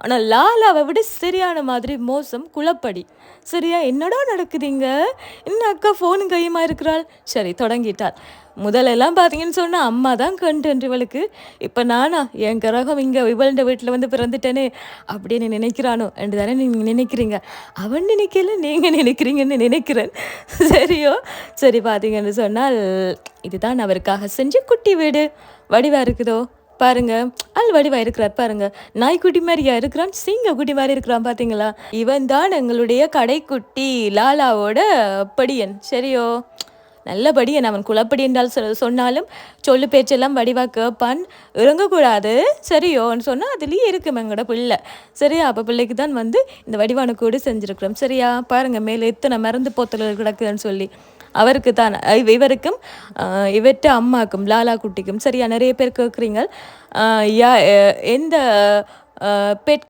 ஆனால் லாலாவை விட சரியான மாதிரி மோசம் குழப்படி. சரியா, என்னடா நடக்குதுங்க? என்ன அக்கா ஃபோனும் கையுமா இருக்கிறாள்? சரி தொடங்கிட்டாள். முதலெல்லாம் பார்த்தீங்கன்னு சொன்னா அம்மா தான் கண்டென்ட் இவளுக்கு. இப்போ நானா என் கிரகம் இங்கே இவள்ட வீட்டில் வந்து பிறந்துட்டேனே அப்படின்னு நினைக்கிறானோ என்று தானே நீங்கள் நினைக்கிறீங்க. அவன் நினைக்கல, நீங்கள் நினைக்கிறீங்கன்னு நினைக்கிறேன். சரியோ? சரி பார்த்தீங்கன்னு சொன்னால் இதுதான் அவருக்காக செஞ்ச குட்டி வீடு. வடிவா இருக்குதோ பாருங்க. வடிவா இருக்கிறார் பாருங்க. நாய்க்குட்டி மாதிரியா இருக்கிறான், சிங்கக்குட்டி மாதிரி இருக்கிறான் பார்த்தீங்களா? இவன் தான் எங்களுடைய கடைக்குட்டி லாலாவோட படியன். சரியோ? நல்ல படியன். அவன் குலப்படி என்றால் சொன்னாலும் சொல்லு பேச்செல்லாம் வடிவா கேட்பான். இறங்கக்கூடாது சரியோன்னு சொன்னால் அதுலேயே இருக்கும் எங்களோட பிள்ளை. சரியா? அப்போ பிள்ளைக்கு தான் வந்து இந்த வடிவான கூடு செஞ்சுருக்கிறோம். சரியா? பாருங்கள் மேலே எத்தனை மருந்து போத்தல்கள் கிடக்குதுன்னு சொல்லி. அவருக்கு தான் இவருக்கும் இவற்ற அம்மாக்கும் லாலா குட்டிக்கும். சரியா? நிறைய பேர் கேட்குறீங்க எந்த பெட்